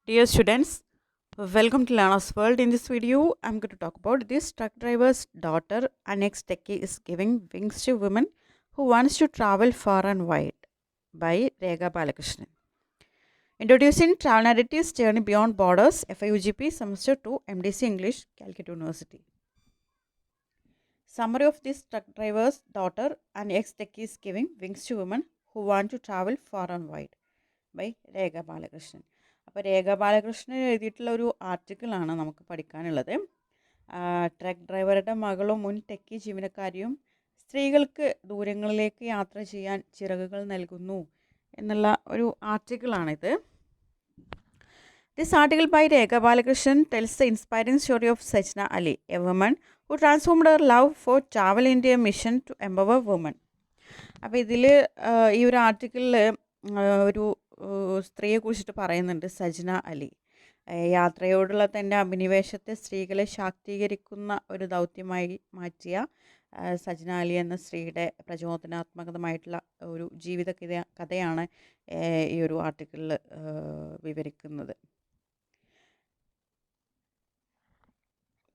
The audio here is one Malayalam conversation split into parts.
Dear students, welcome to Learner's World. In this video, I'm going to talk about this truck driver's daughter, Annex Techie, is giving wings to women who wants to travel far and wide by Rega Balakrishnan. Introducing Travel Narratives Journey Beyond Borders, FIUGP Semester 2, MDC English, Calcutta University. Summary of this truck driver's daughter, Annex Techie, is giving wings to women who want to travel far and wide by Rekha Balakrishnan. അപ്പോൾ രേഖ ബാലകൃഷ്ണൻ എഴുതിയിട്ടുള്ള ഒരു ആർട്ടിക്കിളാണ് നമുക്ക് പഠിക്കാനുള്ളത്. ട്രക്ക് ഡ്രൈവറുടെ മകളും മുൻ ടെക്കി ജീവനക്കാരിയും സ്ത്രീകൾക്ക് ദൂരങ്ങളിലേക്ക് യാത്ര ചെയ്യാൻ ചിറകുകൾ നൽകുന്നു എന്നുള്ള ഒരു ആർട്ടിക്കിളാണിത്. This article by Rekha Balakrishnan tells the inspiring story of Sajna Ali, a woman who transformed her love for travel into a mission to empower women. അപ്പോൾ ഇതിൽ ഈ ഒരു ആർട്ടിക്കിളിൽ ഒരു സ്ത്രീയെ കുറിച്ചിട്ട് പറയുന്നുണ്ട്, സജ്ന അലി. യാത്രയോടുള്ള തൻ്റെ അഭിനിവേശത്തെ സ്ത്രീകളെ ശാക്തീകരിക്കുന്ന ഒരു ദൗത്യമായി മാറ്റിയ സജ്ന അലി എന്ന സ്ത്രീയുടെ പ്രചോദനാത്മകമായിട്ടുള്ള ഒരു ജീവിത കഥയാണ് ഈ ഒരു ആർട്ടിക്കിളിൽ വിവരിക്കുന്നത്.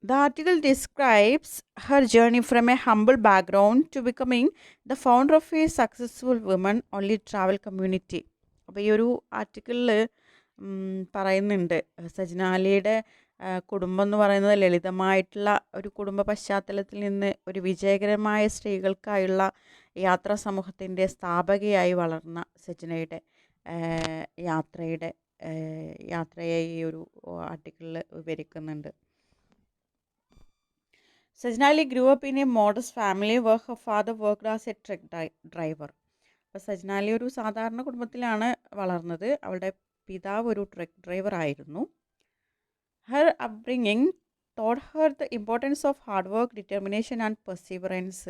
The article describes her journey from a humble background to becoming the founder of a successful women-only travel community. അപ്പോൾ ഈ ഒരു ആർട്ടിക്കിളിൽ പറയുന്നുണ്ട്, സജ്നാലിയുടെ കുടുംബം എന്ന് പറയുന്നത് ലളിതമായിട്ടുള്ള ഒരു കുടുംബ പശ്ചാത്തലത്തിൽ നിന്ന് ഒരു വിജയകരമായ സ്ത്രീകൾക്കായുള്ള യാത്രാ സമൂഹത്തിൻ്റെ സ്ഥാപകയായി വളർന്ന സജ്നയുടെ യാത്രയെ ഈ ഒരു ആർട്ടിക്കിളിൽ വിവരിക്കുന്നുണ്ട്. Sajna Ali grew up in a modest family where her father worked as a truck driver. അപ്പോൾ സജ്ന അലി ഒരു സാധാരണ കുടുംബത്തിലാണ് വളർന്നത്. അവളുടെ പിതാവ് ഒരു ട്രക്ക് ഡ്രൈവർ ആയിരുന്നു. Har upbringing taught her the importance of hard work, determination and perseverance.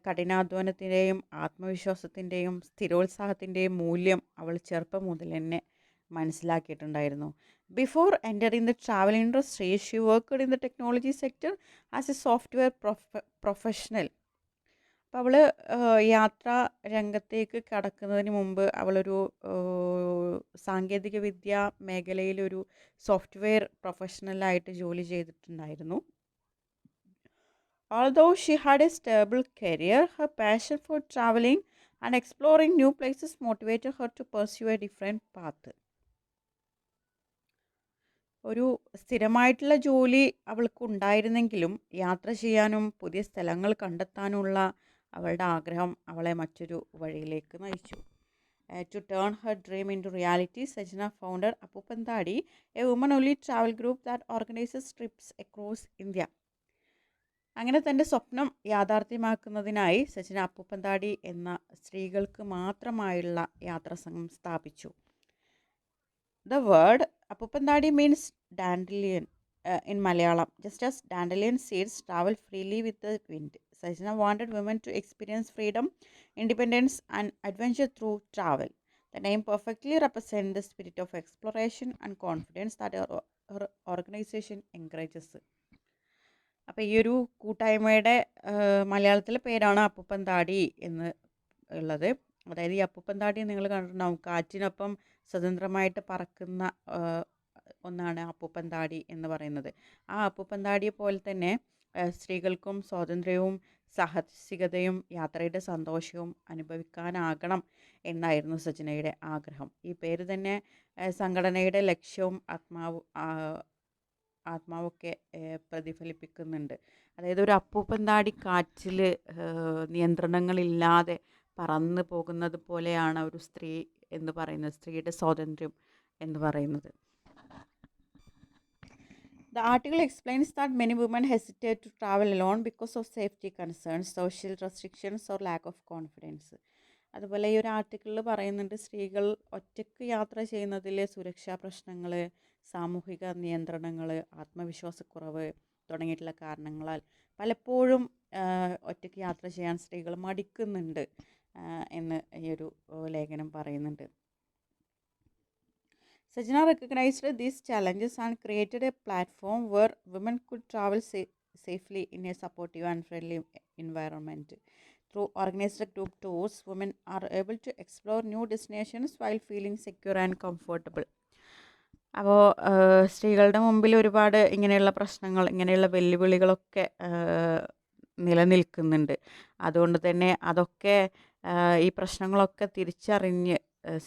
കഠിനാധ്വാനത്തിൻ്റെയും ആത്മവിശ്വാസത്തിൻ്റെയും സ്ഥിരോത്സാഹത്തിൻ്റെയും മൂല്യം അവൾ ചെറുപ്പം മുതൽ തന്നെ മനസ്സിലാക്കിയിട്ടുണ്ടായിരുന്നു. Before entering the travel industry, she worked in the technology sector as a software professional. അപ്പോൾ അവൾ യാത്രാ രംഗത്തേക്ക് കടക്കുന്നതിന് മുമ്പ് അവളൊരു സാങ്കേതിക വിദ്യ മേഖലയിലൊരു സോഫ്റ്റ്വെയർ പ്രൊഫഷണലായിട്ട് ജോലി ചെയ്തിട്ടുണ്ടായിരുന്നു. Although she had a stable career, her passion for traveling and exploring new places motivated her to pursue a different path. ഒരു സ്ഥിരമായിട്ടുള്ള ജോലി അവൾക്ക് ഉണ്ടായിരുന്നെങ്കിലും യാത്ര ചെയ്യാനും പുതിയ സ്ഥലങ്ങൾ കണ്ടെത്താനുള്ള അവളുടെ ആഗ്രഹം അവളെ മറ്റൊരു വഴിയിലേക്ക് നയിച്ചു. To turn her dream into reality, Sajna founded Appupantadi, a women-only travel group that organizes trips across India. അങ്ങനെ തൻ്റെ സ്വപ്നം യാഥാർത്ഥ്യമാക്കുന്നതിനായി സജ്ന അപ്പുപ്പന്താടി എന്ന സ്ത്രീകൾക്ക് മാത്രമായുള്ള യാത്രാസംഘം സ്ഥാപിച്ചു. The word Appupantadi means dandelion in Malayalam, just as dandelion seeds travel freely with the wind. Sajna wanted women to experience freedom, independence and adventure through travel. The name perfectly represents the spirit of exploration and confidence that her organization encourages. അപ്പോൾ ഈ ഒരു കൂട്ടായ്മയുടെ മലയാളത്തിലെ പേരാണ് അപ്പുപ്പന്താടി എന്ന് ഉള്ളത്. അതായത് ഈ അപ്പുപ്പന്താടി നിങ്ങൾ കണ്ടിട്ടുണ്ടാവും, കാറ്റിനൊപ്പം സ്വതന്ത്രമായിട്ട് പറക്കുന്ന ഒന്നാണ് അപ്പുപ്പന്താടി എന്ന് പറയുന്നത്. ആ അപ്പുപ്പന്താടിയെ പോലെ തന്നെ സ്ത്രീകൾക്കും സ്വാതന്ത്ര്യവും സാഹസികതയും യാത്രയുടെ സന്തോഷവും അനുഭവിക്കാനാകണം എന്നായിരുന്നു സജ്നയുടെ ആഗ്രഹം. ഈ പേര് തന്നെ സംഘടനയുടെ ലക്ഷ്യവും ആത്മാവൊക്കെ പ്രതിഫലിപ്പിക്കുന്നുണ്ട്. അതായത് ഒരു അപ്പൂപ്പന്താടി കാറ്റിൽ നിയന്ത്രണങ്ങളില്ലാതെ പറന്നു പോകുന്നത് പോലെയാണ് ഒരു സ്ത്രീ എന്ന് പറയുന്നത്, സ്ത്രീയുടെ സ്വാതന്ത്ര്യം എന്ന് പറയുന്നത്. The article explains that many women hesitate to travel alone because of safety concerns, social restrictions or lack of confidence. അതുപോലെ ഈ ഒരു ആർട്ടിക്കിളിൽ പറയുന്നുണ്ട്, സ്ത്രീകൾ ഒറ്റയ്ക്ക് യാത്ര ചെയ്യുന്നതിലെ സുരക്ഷാ പ്രശ്നങ്ങൾ, സാമൂഹിക നിയന്ത്രണങ്ങൾ, ആത്മവിശ്വാസക്കുറവ് തുടങ്ങിയിട്ടുള്ള കാരണങ്ങളാൽ പലപ്പോഴും ഒറ്റയ്ക്ക് യാത്ര ചെയ്യാൻ സ്ത്രീകൾ മടിക്കുന്നുണ്ട് എന്ന് ഈ ഒരു ലേഖനം പറയുന്നുണ്ട്. Sajna recognized these challenges and created a platform where women could travel safely in a supportive and friendly environment. Through organized group tours, women are able to explore new destinations while feeling secure and comfortable. അപ്പോൾ സ്ത്രീകളുടെ മുമ്പിൽ ഒരുപാട് ഇങ്ങനെയുള്ള പ്രശ്നങ്ങൾ, ഇങ്ങനെയുള്ള വെല്ലുവിളികളൊക്കെ നിലനിൽക്കുന്നുണ്ട്. അതുകൊണ്ട് തന്നെ അതൊക്കെ ഈ പ്രശ്നങ്ങളൊക്കെ തിരിച്ചറിഞ്ഞ്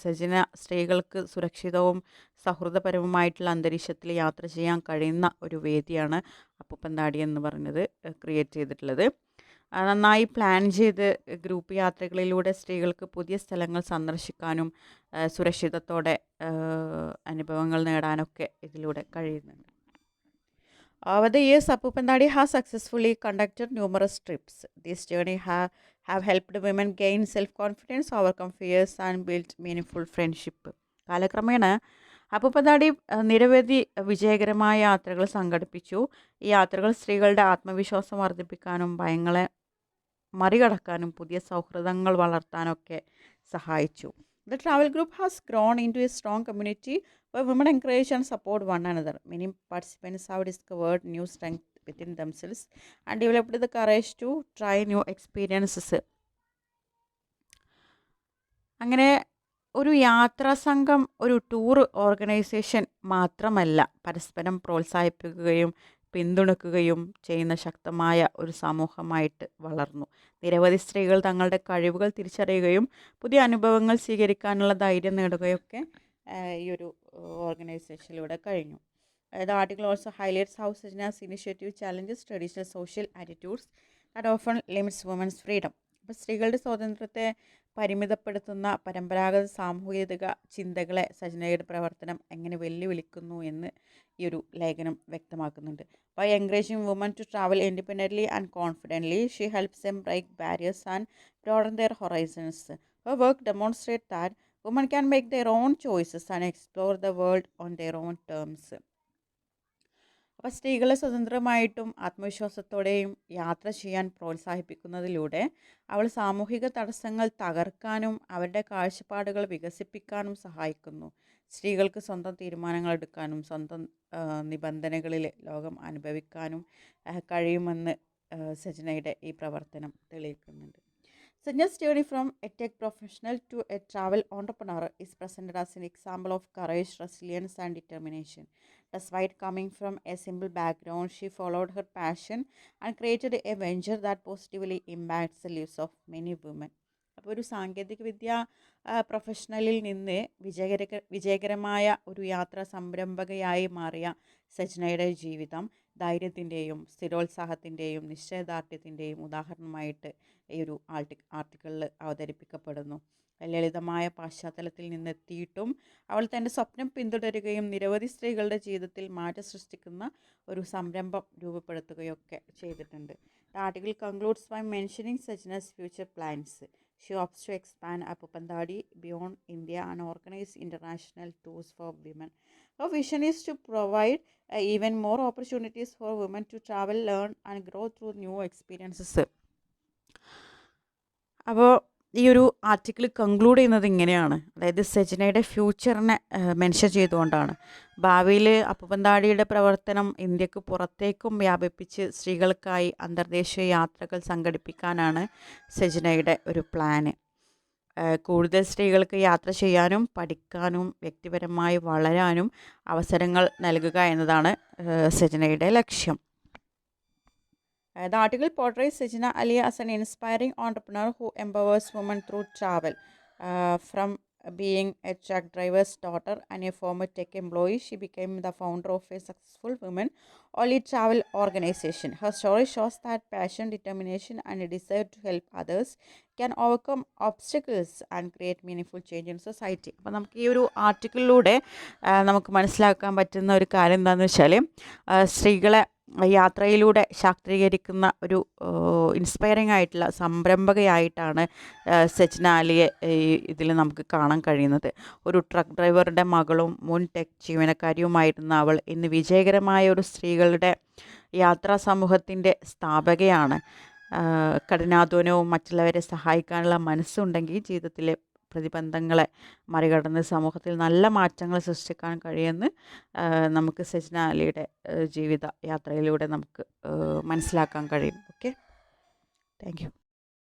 സജന സ്ത്രീകൾക്ക് സുരക്ഷിതവും സൗഹൃദപരവുമായിട്ടുള്ള അന്തരീക്ഷത്തിൽ യാത്ര ചെയ്യാൻ കഴിയുന്ന ഒരു വേദിയാണ് അപ്പൂപ്പന്താടി എന്ന് പറഞ്ഞത് ക്രിയേറ്റ് ചെയ്തിട്ടുള്ളത്. നന്നായി പ്ലാൻ ചെയ്ത് ഗ്രൂപ്പ് യാത്രകളിലൂടെ സ്ത്രീകൾക്ക് പുതിയ സ്ഥലങ്ങൾ സന്ദർശിക്കാനും സുരക്ഷിതത്തോടെ അനുഭവങ്ങൾ നേടാനൊക്കെ ഇതിലൂടെ കഴിയുന്നുണ്ട്. Over the years, Appupandadi has successfully conducted numerous trips. This journey have helped women gain self-confidence, overcome fears, and build meaningful friendship. കാലക്രമേണ അപ്പൂപ്പന്താടി നിരവധി വിജയകരമായ യാത്രകൾ സംഘടിപ്പിച്ചു. ഈ യാത്രകൾ സ്ത്രീകളുടെ ആത്മവിശ്വാസം വർദ്ധിപ്പിക്കാനും ഭയങ്ങളെ മറികടക്കാനും പുതിയ സൗഹൃദങ്ങൾ വളർത്താനൊക്കെ സഹായിച്ചു. The travel group has grown into a strong community where women encourage and support one another. Many participants have discovered new strength within themselves and developed the courage to try new experiences. അങ്ങനെ ഒരു യാത്രാ സംഘം ഒരു ടൂർ ഓർഗനൈസേഷൻ മാത്രമല്ല, പരസ്പരം പ്രോത്സാഹിപ്പിക്കുകയും പിന്തുണയ്ക്കുകയും ചെയ്യുന്ന ശക്തമായ ഒരു സമൂഹമായിട്ട് വളർന്നു. നിരവധി സ്ത്രീകൾ തങ്ങളുടെ കഴിവുകൾ തിരിച്ചറിയുകയും പുതിയ അനുഭവങ്ങൾ സ്വീകരിക്കാനുള്ള ധൈര്യം നേടുകയൊക്കെ ഈ ഒരു ഓർഗനൈസേഷനിലൂടെ കഴിഞ്ഞു. The article also highlights how Sajna's initiative challenges traditional social attitudes that often limits women's freedom. അപ്പോൾ സ്ത്രീകളുടെ സ്വാതന്ത്ര്യത്തെ പരിമിതപ്പെടുത്തുന്ന പരമ്പരാഗത സാമൂഹിക ചിന്തകളെ സജനയുടെ പ്രവർത്തനം എങ്ങനെ വെല്ലുവിളിക്കുന്നു എന്ന് ഈ ഒരു ലേഖനം വ്യക്തമാക്കുന്നുണ്ട്. By encouraging women to travel independently and confidently, she helps them break barriers and broaden their horizons. Her work demonstrates that women can make their own choices and explore the world on their own terms. അപ്പോൾ സ്ത്രീകളെ സ്വതന്ത്രമായിട്ടും ആത്മവിശ്വാസത്തോടെയും യാത്ര ചെയ്യാൻ പ്രോത്സാഹിപ്പിക്കുന്നതിലൂടെ അവൾ സാമൂഹിക തടസ്സങ്ങൾ തകർക്കാനും അവരുടെ കാഴ്ചപ്പാടുകൾ വികസിപ്പിക്കാനും സഹായിക്കുന്നു. സ്ത്രീകൾക്ക് സ്വന്തം തീരുമാനങ്ങൾ എടുക്കാനും സ്വന്തം നിബന്ധനകളിൽ ലോകം അനുഭവിക്കാനും കഴിയുമെന്ന് സജനയുടെ ഈ പ്രവർത്തനം തെളിയിക്കുന്നുണ്ട്. Sajna's journey from a tech professional to a travel entrepreneur is presented as an example of courage, resilience, and determination. Despite coming from a simple background, she followed her passion and created a venture that positively impacts the lives of many women. അപ്പോൾ ഒരു സാങ്കേതികവിദ്യ പ്രൊഫഷണലിൽ നിന്ന് വിജയകരമായ ഒരു യാത്രാ സംരംഭകയായി മാറിയ സജനയുടെ ജീവിതം ധൈര്യത്തിൻ്റെയും സ്ഥിരോത്സാഹത്തിൻ്റെയും നിശ്ചയദാർഢ്യത്തിൻ്റെയും ഉദാഹരണമായിട്ട് ഈ ഒരു ആർട്ടിക്കിളിൽ അവതരിപ്പിക്കപ്പെടുന്നു. ലളിതമായ പശ്ചാത്തലത്തിൽ നിന്നെത്തിയിട്ടും അവൾ തൻ്റെ സ്വപ്നം പിന്തുടരുകയും നിരവധി സ്ത്രീകളുടെ ജീവിതത്തിൽ മാറ്റം സൃഷ്ടിക്കുന്ന ഒരു സംരംഭം രൂപപ്പെടുത്തുകയൊക്കെ ചെയ്തിട്ടുണ്ട്. The article concludes by mentioning Sajna's future plans. She hopes to expand Appupandadi beyond India and organize international tours for women. Her vision is to provide even more opportunities for women to travel, learn, and grow through new experiences. അപ്പോൾ ഈ ഒരു ആർട്ടിക്കിൾ കൺക്ലൂഡ് ചെയ്യുന്നത് ഇങ്ങനെയാണ്, അതായത് സജനയുടെ ഫ്യൂച്ചറിനെ മെൻഷൻ ചെയ്തുകൊണ്ടാണ്. ഭാവിയിൽ അപ്പൂപ്പന്താടിയുടെ പ്രവർത്തനം ഇന്ത്യക്ക് പുറത്തേക്കും വ്യാപിപ്പിച്ച് സ്ത്രീകൾക്കായി അന്തർദേശീയ യാത്രകൾ സംഘടിപ്പിക്കാനാണ് സജനയുടെ ഒരു പ്ലാന്. കൂടുതൽ സ്ത്രീകൾക്ക് യാത്ര ചെയ്യാനും പഠിക്കാനും വ്യക്തിപരമായി വളരാനും അവസരങ്ങൾ നൽകുക എന്നതാണ് സജനയുടെ ലക്ഷ്യം. The article portrays Sajna Ali as an inspiring entrepreneur who empowers women through travel. From being a truck driver's daughter and a former tech employee, she became the founder of a successful women-only travel organization. Her story shows that passion, determination, and a desire to help others can overcome obstacles and create meaningful change in society. അപ്പോൾ നമുക്ക് ഈ ഒരു ആർട്ടിക്കിളിലൂടെ നമുക്ക് മനസ്സിലാക്കാൻ പറ്റുന്ന ഒരു കാര്യം എന്താണെന്ന് വെച്ചാൽ സ്ത്രീകളെ യാത്രയിലൂടെ ശാക്തീകരിക്കുന്ന ഒരു ഇൻസ്പയറിംഗ് ആയിട്ടുള്ള സംരംഭകയായിട്ടാണ് സജന അലിയെ ഇതിൽ നമുക്ക് കാണാൻ കഴിയുന്നത്. ഒരു ട്രക്ക് ഡ്രൈവറുടെ മകളും മുൻ ടെക് ജീവനക്കാരിയുമായിരുന്ന അവൾ ഇന്ന് വിജയകരമായ ഒരു സ്ത്രീകളുടെ യാത്രാ സമൂഹത്തിൻ്റെ സ്ഥാപകയാണ്. കഠിനാധ്വാനവും മറ്റുള്ളവരെ സഹായിക്കാനുള്ള മനസ്സുണ്ടെങ്കിൽ ജീവിതത്തിലെ പ്രതിബന്ധങ്ങളെ മറികടന്ന് സമൂഹത്തിൽ നല്ല മാറ്റങ്ങൾ സൃഷ്ടിക്കാൻ കഴിയുമെന്ന് നമുക്ക് സജന അലിയുടെ ജീവിത യാത്രയിലൂടെ നമുക്ക് മനസ്സിലാക്കാൻ കഴിയും. Okay, thank you.